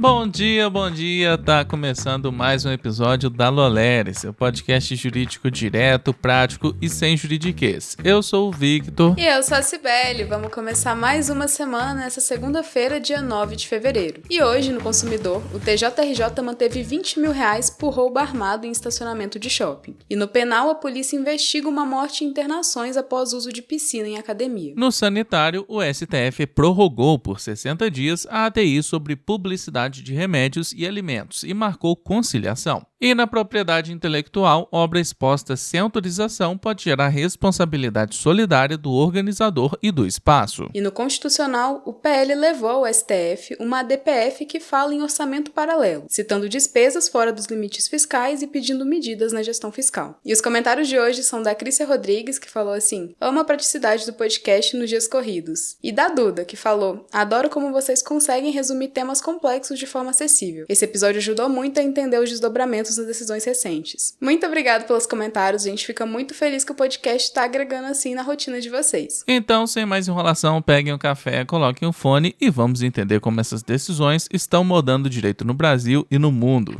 Bom dia, tá começando mais um episódio da Lolere, seu podcast jurídico direto, prático e sem juridiquês. Eu sou o Victor. E eu sou a Cibele. Vamos começar mais uma semana essa segunda-feira, dia 9 de fevereiro. E hoje, no Consumidor, o TJRJ manteve R$20 mil por roubo armado em estacionamento de shopping. E no penal, a polícia investiga uma morte em internações após uso de piscina em academia. No sanitário, o STF prorrogou por 60 dias a ATI sobre publicidade de remédios e alimentos e marcou conciliação. E na propriedade intelectual, obra exposta sem autorização pode gerar responsabilidade solidária do organizador e do espaço. E no Constitucional, o PL levou ao STF uma ADPF que fala em orçamento paralelo, citando despesas fora dos limites fiscais e pedindo medidas na gestão fiscal. E os comentários de hoje são da Crícia Rodrigues, que falou assim: amo a praticidade do podcast nos dias corridos. E da Duda, que falou: adoro como vocês conseguem resumir temas complexos de forma acessível. Esse episódio ajudou muito a entender os desdobramentos das decisões recentes. Muito obrigado pelos comentários, a gente fica muito feliz que o podcast está agregando assim na rotina de vocês. Então, sem mais enrolação, peguem um café, coloquem um fone e vamos entender como essas decisões estão mudando o direito no Brasil e no mundo.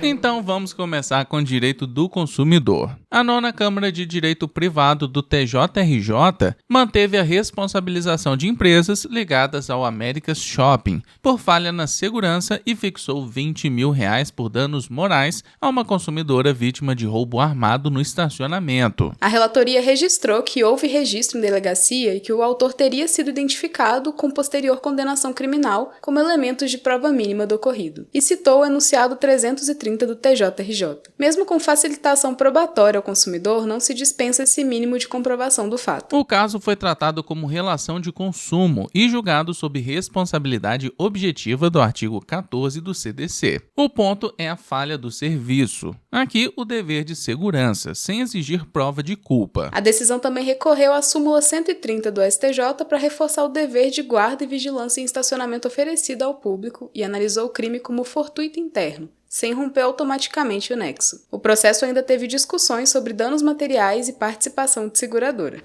Então vamos começar com o direito do consumidor. A 9ª Câmara de Direito Privado do TJRJ manteve a responsabilização de empresas ligadas ao America's Shopping por falha na segurança e fixou R$20 mil por danos morais a uma consumidora vítima de roubo armado no estacionamento. A relatoria registrou que houve registro em delegacia e que o autor teria sido identificado com posterior condenação criminal como elementos de prova mínima do ocorrido, e citou o enunciado 330 do TJRJ. Mesmo com facilitação probatória ao consumidor, não se dispensa esse mínimo de comprovação do fato. O caso foi tratado como relação de consumo e julgado sob responsabilidade objetiva do artigo 14 do CDC. O ponto é a falha do serviço. Aqui, o dever de segurança, sem exigir prova de culpa. A decisão também recorreu à súmula 130 do STJ para reforçar o dever de guarda e vigilância em estacionamento oferecido ao público e analisou o crime como fortuito interno, sem romper automaticamente o nexo. O processo ainda teve discussões sobre danos materiais e participação de seguradora.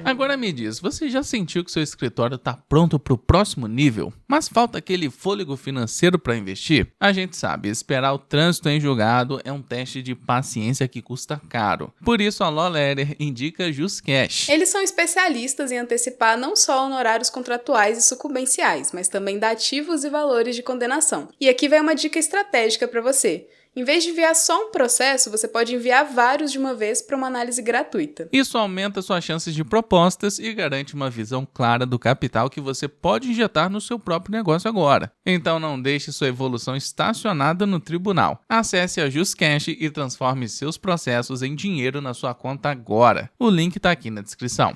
Agora me diz, você já sentiu que seu escritório está pronto para o próximo nível, mas falta aquele fôlego financeiro para investir? A gente sabe, esperar o trânsito em julgado é um teste de paciência que custa caro. Por isso a Lolere indica JusCash. Eles são especialistas em antecipar não só honorários contratuais e sucumbenciais, mas também dativos e valores de condenação. E aqui vai uma dica estratégica para você. Em vez de enviar só um processo, você pode enviar vários de uma vez para uma análise gratuita. Isso aumenta suas chances de propostas e garante uma visão clara do capital que você pode injetar no seu próprio negócio agora. Então não deixe sua evolução estacionada no tribunal. Acesse a JusCash e transforme seus processos em dinheiro na sua conta agora. O link está aqui na descrição.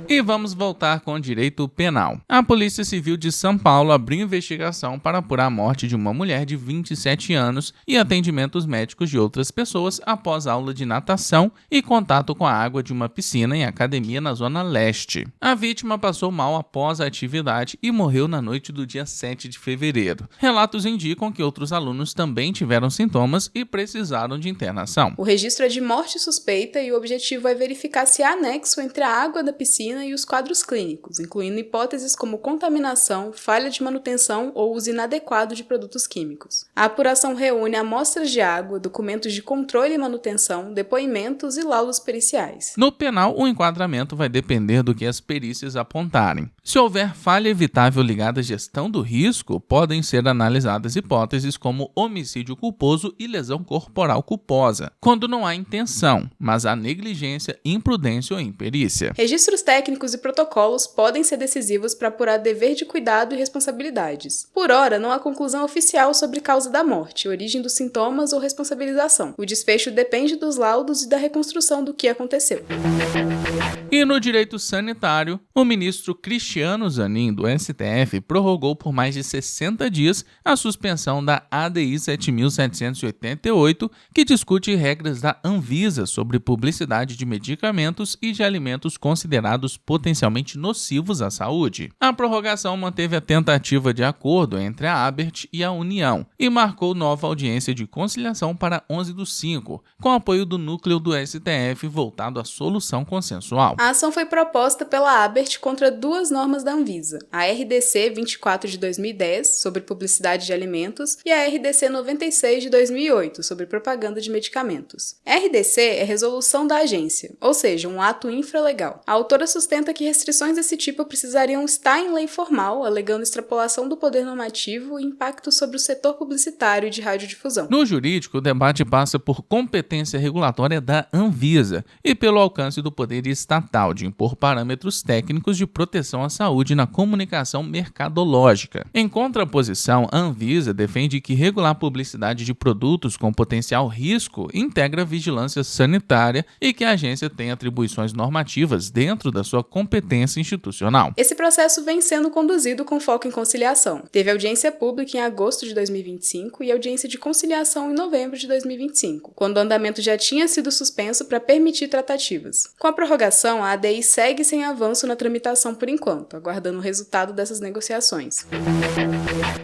E vamos voltar com o direito penal. A Polícia Civil de São Paulo abriu investigação para apurar a morte de uma mulher de 27 anos e atendimentos médicos de outras pessoas após aula de natação e contato com a água de uma piscina em academia na Zona Leste. A vítima passou mal após a atividade e morreu na noite do dia 7 de fevereiro. Relatos indicam que outros alunos também tiveram sintomas e precisaram de internação. O registro é de morte suspeita e o objetivo é verificar se há nexo entre a água da piscina e os quadros clínicos, incluindo hipóteses como contaminação, falha de manutenção ou uso inadequado de produtos químicos. A apuração reúne amostras de água, documentos de controle e manutenção, depoimentos e laudos periciais. No penal, o enquadramento vai depender do que as perícias apontarem. Se houver falha evitável ligada à gestão do risco, podem ser analisadas hipóteses como homicídio culposo e lesão corporal culposa, quando não há intenção, mas há negligência, imprudência ou imperícia. Registros técnicos e protocolos podem ser decisivos para apurar dever de cuidado e responsabilidades. Por ora, não há conclusão oficial sobre causa da morte, origem dos sintomas ou responsabilização. O desfecho depende dos laudos e da reconstrução do que aconteceu. E no direito sanitário, o ministro Cristiano Zanin, do STF, prorrogou por mais de 60 dias a suspensão da ADI 7.788, que discute regras da Anvisa sobre publicidade de medicamentos e de alimentos considerados potencialmente nocivos à saúde. A prorrogação manteve a tentativa de acordo entre a ABERT e a União e marcou nova audiência de conciliação para 11/5, com apoio do núcleo do STF voltado à solução consensual. A ação foi proposta pela ABERT contra duas normas da Anvisa, a RDC 24 de 2010, sobre publicidade de alimentos, e a RDC 96 de 2008, sobre propaganda de medicamentos. A RDC é resolução da agência, ou seja, um ato infralegal. A autora sustenta que restrições desse tipo precisariam estar em lei formal, alegando extrapolação do poder normativo e impacto sobre o setor publicitário e de radiodifusão. No jurídico, o debate passa por competência regulatória da Anvisa e pelo alcance do poder estatal de impor parâmetros técnicos de proteção à saúde na comunicação mercadológica. Em contraposição, a Anvisa defende que regular a publicidade de produtos com potencial risco integra a vigilância sanitária e que a agência tem atribuições normativas dentro da sua competência institucional. Esse processo vem sendo conduzido com foco em conciliação. Teve audiência pública em agosto de 2025 e audiência de conciliação em novembro de 2025, quando o andamento já tinha sido suspenso para permitir tratativas. Com a prorrogação, a ADI segue sem avanço na tramitação por enquanto, aguardando o resultado dessas negociações.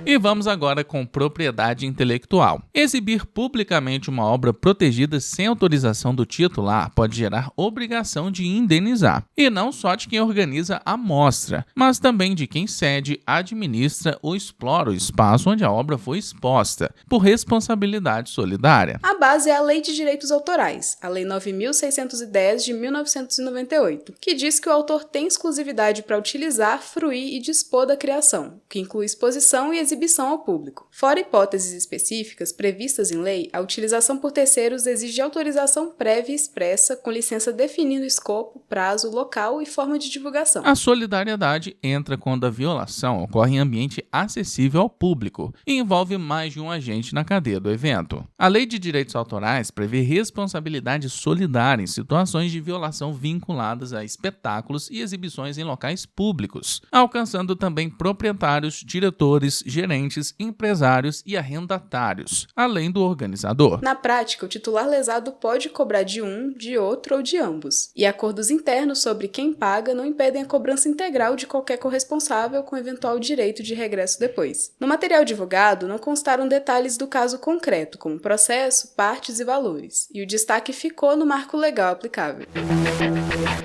E vamos agora com propriedade intelectual. Exibir publicamente uma obra protegida sem autorização do titular pode gerar obrigação de indenizar, e não só de quem organiza a mostra, mas também de quem cede, administra ou explora o espaço onde a obra foi exposta, por responsabilidade solidária. A base é a Lei de Direitos Autorais, a Lei 9.610 de 1998, que diz que o autor tem exclusividade para utilizar, fruir e dispor da criação, que inclui exposição e exibição ao público. Fora hipóteses específicas previstas em lei, a utilização por terceiros exige autorização prévia e expressa, com licença definindo escopo, prazo, local e forma de divulgação. A solidariedade entra quando a violação ocorre em ambiente acessível ao público e envolve mais de um agente na cadeia do evento. A Lei de Direitos Autorais prevê responsabilidade solidária em situações de violação vinculadas a espetáculos e exibições em locais públicos, alcançando também proprietários, diretores, gerentes, empresários e arrendatários, além do organizador. Na prática, o titular lesado pode cobrar de um, de outro ou de ambos, e acordos internos sobre quem paga não impedem a cobrança integral de qualquer corresponsável com eventual direito de regresso depois. No material divulgado, não constaram detalhes do caso concreto, como processo, partes e valores, e o destaque ficou no marco legal aplicável.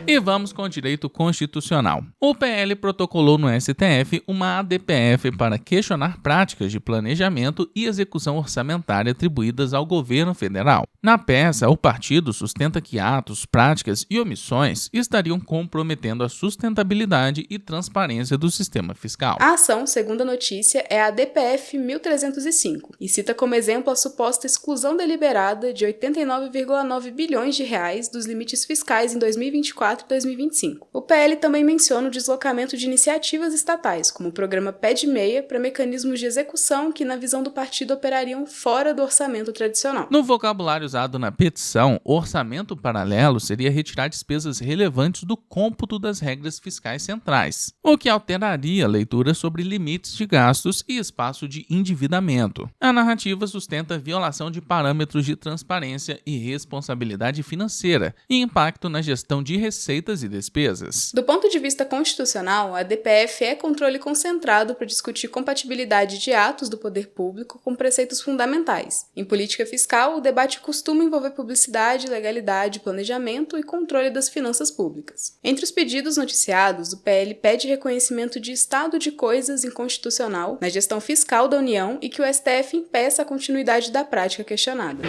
E vamos com o direito constitucional. O PL protocolou no STF uma ADPF para questionar práticas de planejamento e execução orçamentária atribuídas ao governo federal. Na peça, o partido sustenta que atos, práticas e omissões estariam comprometendo a sustentabilidade e transparência do sistema fiscal. A ação, segundo a notícia, é a ADPF 1305 e cita como exemplo a suposta exclusão deliberada de 89,9 bilhões de reais dos limites fiscais em 2024 e 2025. O PL também menciona o deslocamento de iniciativas estatais, como o programa Pé de Meia, para mecanismos de execução que, na visão do partido, operariam fora do orçamento tradicional. No vocabulário usado na petição, orçamento paralelo seria retirar despesas relevantes do cômputo das regras fiscais centrais, o que alteraria a leitura sobre limites de gastos e espaço de endividamento. A narrativa sustenta a violação de parâmetros de transparência e responsabilidade financeira e impacto na gestão de receitas e despesas. Do ponto de vista constitucional, a DPF é controle concentrado para discutir compatibilidade de atos do poder público com preceitos fundamentais. Em política fiscal, o debate costuma envolver publicidade, legalidade, planejamento e controle das finanças públicas. Entre os pedidos noticiados, o PL pede reconhecimento de estado de coisas inconstitucional na gestão fiscal da União e que o STF impeça a continuidade da prática questionada.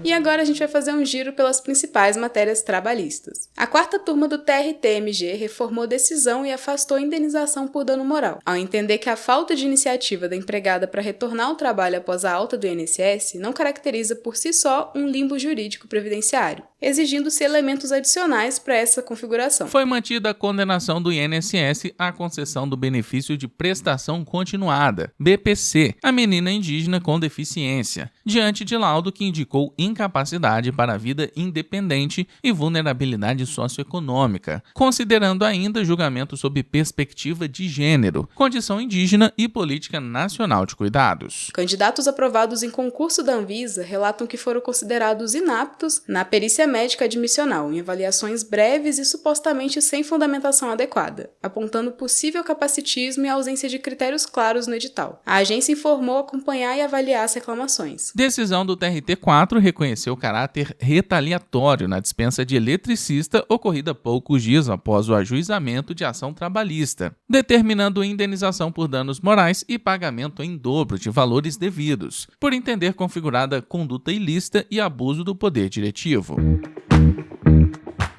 E agora a gente vai fazer um giro pelas principais matérias trabalhistas. A quarta turma do TRT-MG reformou decisão e afastou a indenização por dano moral, ao entender que a falta de iniciativa da empregada para retornar ao trabalho após a alta do INSS não caracteriza por si só um limbo jurídico previdenciário, exigindo-se elementos adicionais para essa configuração. Foi mantida a condenação do INSS à concessão do benefício de prestação continuada, BPC, à menina indígena com deficiência, diante de laudo que indicou incapacidade para a vida independente e vulnerabilidade socioeconômica, considerando ainda julgamento sob perspectiva de gênero, condição indígena Medicina e Política Nacional de Cuidados. Candidatos aprovados em concurso da Anvisa relatam que foram considerados inaptos na perícia médica admissional, em avaliações breves e supostamente sem fundamentação adequada, apontando possível capacitismo e ausência de critérios claros no edital. A agência informou acompanhar e avaliar as reclamações. Decisão do TRT4 reconheceu o caráter retaliatório na dispensa de eletricista ocorrida poucos dias após o ajuizamento de ação trabalhista, determinando indenização por danos morais e pagamento em dobro de valores devidos, por entender configurada conduta ilícita e abuso do poder diretivo.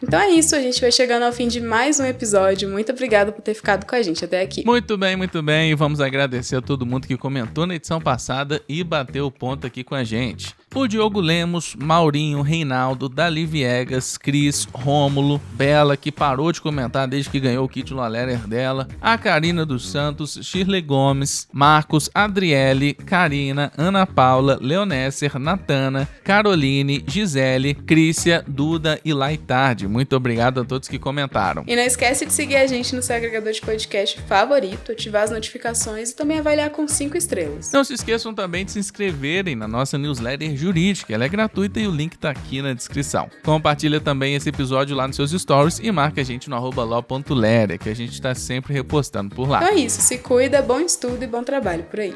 Então é isso, a gente vai chegando ao fim de mais um episódio. Muito obrigada por ter ficado com a gente até aqui. Muito bem. E vamos agradecer a todo mundo que comentou na edição passada e bateu o ponto aqui com a gente. O Diogo Lemos, Maurinho, Reinaldo, Dali Viegas, Cris, Rômulo, Bela, que parou de comentar desde que ganhou o kit Lolerer dela, a Karina dos Santos, Shirley Gomes, Marcos, Adriele, Karina, Ana Paula, Leonesser, Natana, Caroline, Gisele, Crícia, Duda e Laitarde. Muito obrigado a todos que comentaram. E não esquece de seguir a gente no seu agregador de podcast favorito, ativar as notificações e também avaliar com 5 estrelas. Não se esqueçam também de se inscreverem na nossa newsletter jurídica, ela é gratuita e o link tá aqui na descrição. Compartilha também esse episódio lá nos seus stories e marca a gente no @law.leria, que a gente tá sempre repostando por lá. Então é isso, se cuida, bom estudo e bom trabalho por aí.